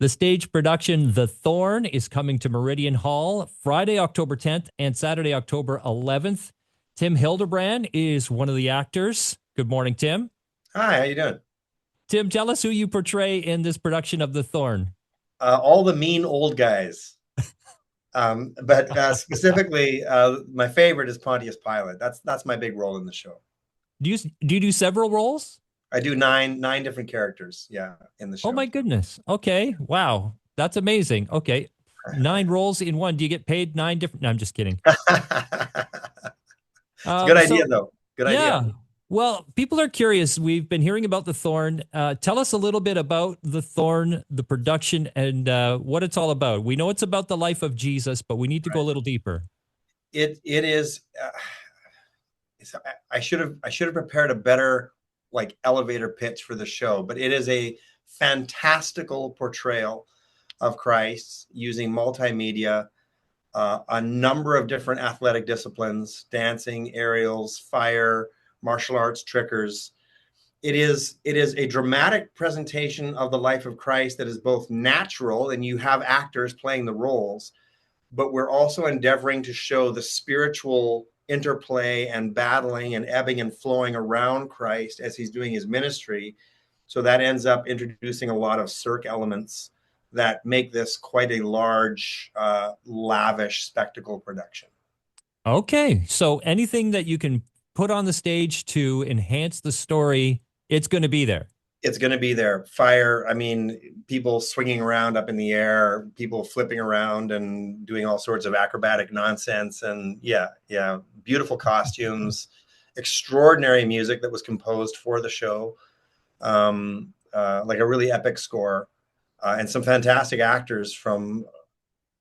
The stage production The Thorn is coming to Meridian Hall Friday, October 10th and Saturday, October 11th. Tim Hildebrand is one of the actors. Good morning, Tim. Hi, how you doing? Tim, tell us who you portray in this production of The Thorn. All the mean old guys. But specifically, my favorite is Pontius Pilate. That's my big role in the show. Do you do several roles? I do nine different characters, yeah, in the Oh show. my goodness. Okay. Wow. That's amazing. Okay. Nine roles in one. Do you get paid nine different? No, I'm just kidding. It's a good idea, So though. Good idea. yeah. Well, people are curious. We've been hearing about the Thorn. Tell us a little bit about the Thorn, the production, and what it's all about. We know it's about the life of Jesus, but we need to go a little deeper. It is. I should have prepared a better like elevator pitch for the show, but it is a fantastical portrayal of Christ using multimedia, a number of different athletic disciplines: dancing, aerials, fire, martial arts, trickers. It is a dramatic presentation of the life of Christ that is both natural, and you have actors playing the roles, but we're also endeavoring to show the spiritual interplay and battling and ebbing and flowing around Christ as he's doing his ministry. So that ends up introducing a lot of cirque elements that make this quite a large, lavish spectacle production. Okay. So anything that you can put on the stage to enhance the story, it's going to be there. It's going to be there. Fire, I mean, people swinging around up in the air, people flipping around and doing all sorts of acrobatic nonsense. And yeah, beautiful costumes, extraordinary music that was composed for the show, like a really epic score, and some fantastic actors from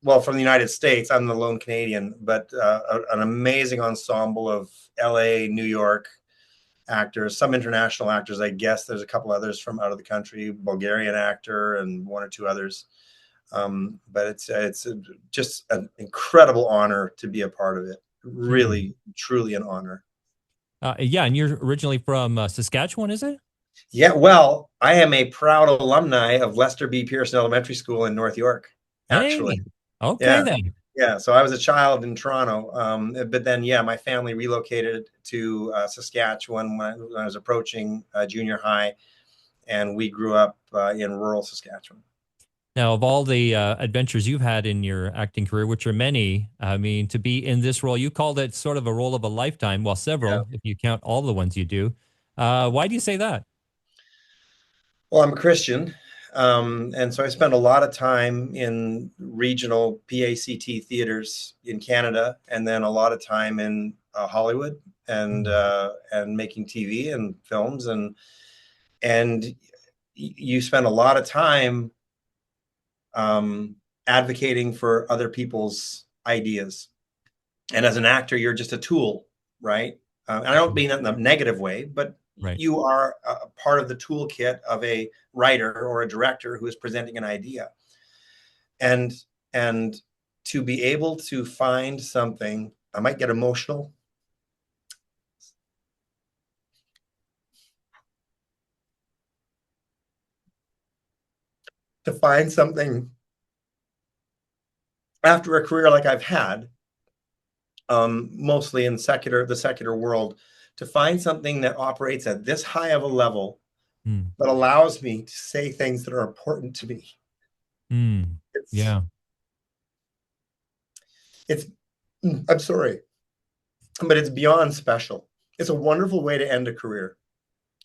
the United States. I'm the lone Canadian, but an amazing ensemble of LA, New York actors, some international actors. I guess there's a couple others from out of the country, Bulgarian actor and one or two others. But it's just an incredible honor to be a part of it. Hmm. Really, truly an honor. Yeah. And you're originally from Saskatchewan, is it? Yeah, well, I am a proud alumni of Lester B. Pearson Elementary School in North York, actually. Hey. Okay Yeah. then. Yeah, so I was a child in Toronto, but then yeah, my family relocated to Saskatchewan when I was approaching junior high, and we grew up in rural Saskatchewan. Now, of all the adventures you've had in your acting career, which are many, I mean, to be in this role, you called it sort of a role of a lifetime. Well, Yeah. several, if you count all the ones you do. Why do you say that? Well, I'm a Christian, and so I spent a lot of time in regional PACT theaters in Canada, and then a lot of time in Hollywood and making TV and films, and you spend a lot of time advocating for other people's ideas. And as an actor, you're just a tool, right? And I don't mean that in a negative way, but Right. you are a part of the toolkit of a writer or a director who is presenting an idea. And and to be able to find something, I might get emotional. To find something after a career like I've had, mostly in the secular world, to find something that operates at this high of a level Mm. that allows me to say things that are important to me. Mm. It's Yeah. it's I'm sorry, but it's beyond special. It's a wonderful way to end a career.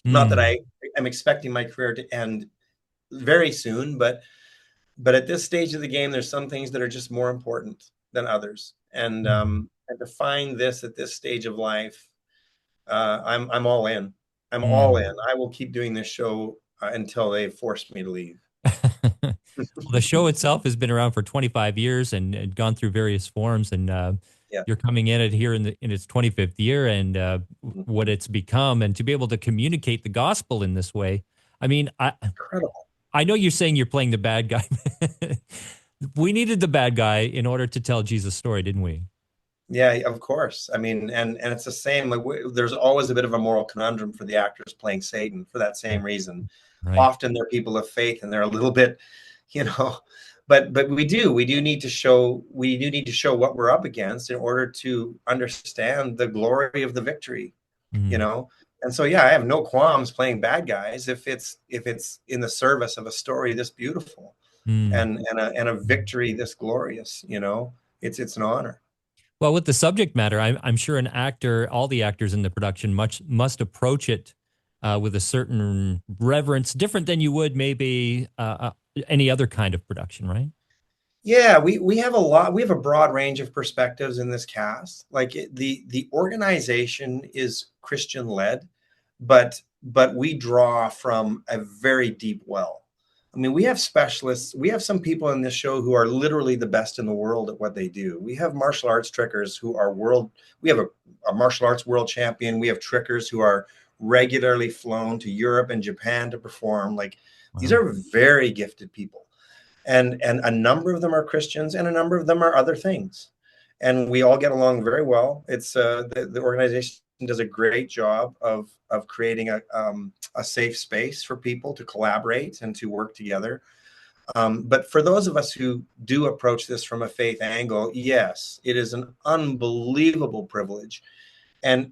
Not that Mm. I am expecting my career to end very soon, but at this stage of the game, there's some things that are just more important than others. Mm. And to find this at this stage of life, I'm all in. I'm all in. Mm. I will keep doing this show until they force me to leave. Well, the show itself has been around for 25 years and gone through various forms, and Yeah. you're coming in it here in its 25th year, and what it's become, and to be able to communicate the gospel in this way. I mean, Incredible. I know you're saying you're playing the bad guy. We needed the bad guy in order to tell Jesus' story, didn't we? Yeah, of course. I mean, and it's the same. Like there's always a bit of a moral conundrum for the actors playing Satan for that same reason. Right. Often they're people of faith, and they're a little bit you know. But we do need to show what we're up against in order to understand the glory of the victory, you Mm, know. And so yeah, I have no qualms playing bad guys if it's in the service of a story this beautiful mm. and a victory this glorious, you know. It's an honor. Well, with the subject matter, I'm sure an actor, all the actors in the production, much must approach it with a certain reverence, different than you would maybe any other kind of production, right? Yeah, we have a broad range of perspectives in this cast. Like the organization is Christian led, but we draw from a very deep well. I mean, we have specialists. We have some people in this show who are literally the best in the world at what they do. We have martial arts trickers who are world. We have a martial arts world champion. We have trickers who are regularly flown to Europe and Japan to perform. Like these Wow. are very gifted people, and a number of them are Christians, and a number of them are other things, and we all get along very well. It's the organization does a great job of creating a safe space for people to collaborate and to work together. But for those of us who do approach this from a faith angle, yes, it is an unbelievable privilege, and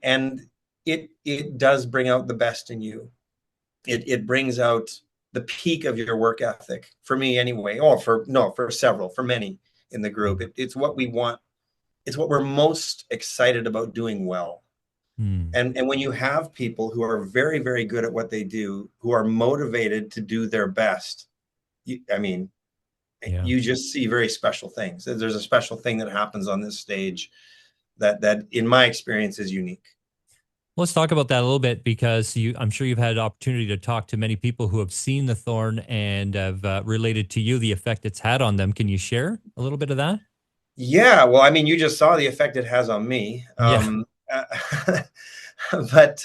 it does bring out the best in you. It brings out the peak of your work ethic for me anyway. Oh, for several, for many in the group. It's what we want. It's what we're most excited about doing well. Mm. And when you have people who are very, very good at what they do, who are motivated to do their best, I mean, Yeah. you just see very special things. There's a special thing that happens on this stage that in my experience is unique. Let's talk about that a little bit because I'm sure you've had an opportunity to talk to many people who have seen the Thorn and have related to you the effect it's had on them. Can you share a little bit of that? Yeah, well, I mean, you just saw the effect it has on me. Yeah. But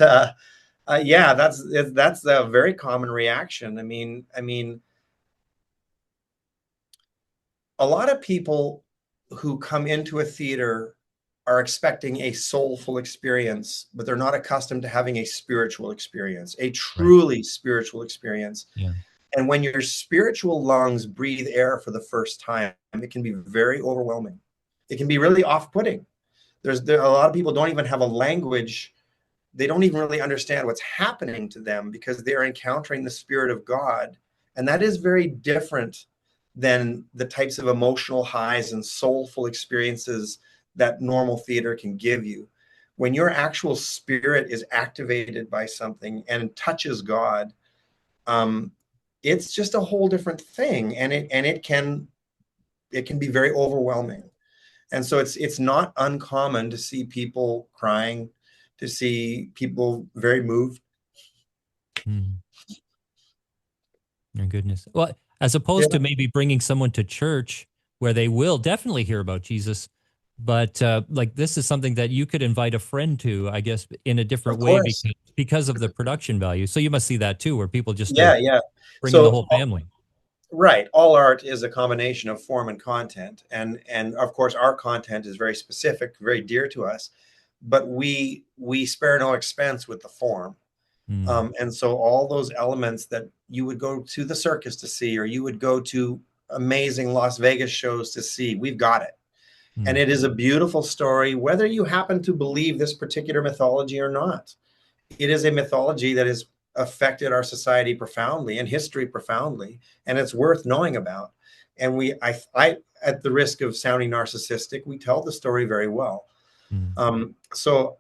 yeah, that's a very common reaction. I mean, a lot of people who come into a theater are expecting a soulful experience, but they're not accustomed to having a spiritual experience, a Right. truly spiritual experience. Yeah. And when your spiritual lungs breathe air for the first time, it can be very overwhelming. It can be really off-putting. There a lot of people don't even have a language. They don't even really understand what's happening to them because they're encountering the Spirit of God. And that is very different than the types of emotional highs and soulful experiences that normal theater can give you. When your actual spirit is activated by something and touches God, um, it's just a whole different thing, and it can be very overwhelming. And so it's not uncommon to see people crying, to see people very moved. Mm. My goodness. Well, as Yeah, opposed to maybe bringing someone to church where they will definitely hear about Jesus, but like this is something that you could invite a friend to, I guess, in a different of way course. because of the production value. So you must see that too, where people just Yeah, are yeah. bringing the So whole family. right, all art is a combination of form and content, and of course our content is very specific, very dear to us, but we spare no expense with the form. Mm, And so all those elements that you would go to the circus to see, or you would go to amazing Las Vegas shows to see, we've got it. And mm, it is a beautiful story, whether you happen to believe this particular mythology or not. It is a mythology that has affected our society profoundly and history profoundly, and it's worth knowing about. And at the risk of sounding narcissistic, we tell the story very well. mm, So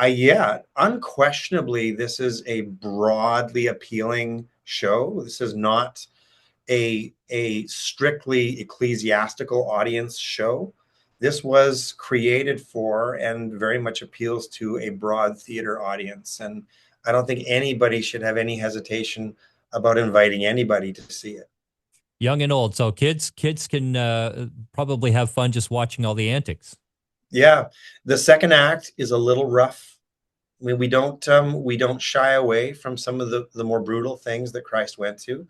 yeah, unquestionably, this is a broadly appealing show. This is not a strictly ecclesiastical audience show. This was created for and very much appeals to a broad theater audience. And I don't think anybody should have any hesitation about inviting anybody to see it. young and old. So kids can probably have fun just watching all the antics. Yeah, the second act is a little rough. I mean, we don't shy away from some of the more brutal things that Christ went to.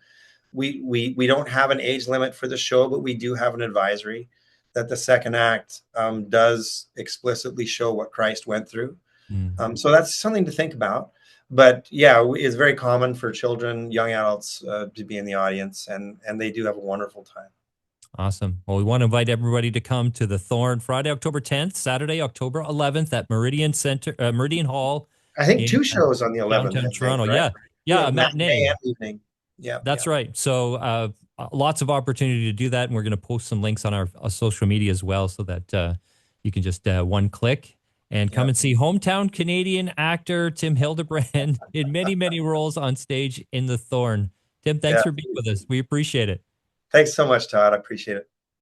We don't have an age limit for the show, but we do have an advisory that the second act does explicitly show what Christ went through. Mm, So that's something to think about. But yeah, it's very common for children, young adults to be in the audience, and they do have a wonderful time. Awesome. Well, we want to invite everybody to come to the Thorn Friday, October 10th, Saturday, October 11th at Meridian Center, Meridian Hall I think in two shows on the 11th, downtown I think, Toronto. right? Yeah. Yeah. Yeah, A matinee matinee. and evening. Yeah, That's yeah, right. So lots of opportunity to do that. And we're going to post some links on our social media as well so that you can just one click and yeah, come and see hometown Canadian actor Tim Hildebrand in many, many roles on stage in The Thorn. Tim, thanks yeah. for being with us. We appreciate it. Thanks so much, Todd. I appreciate it.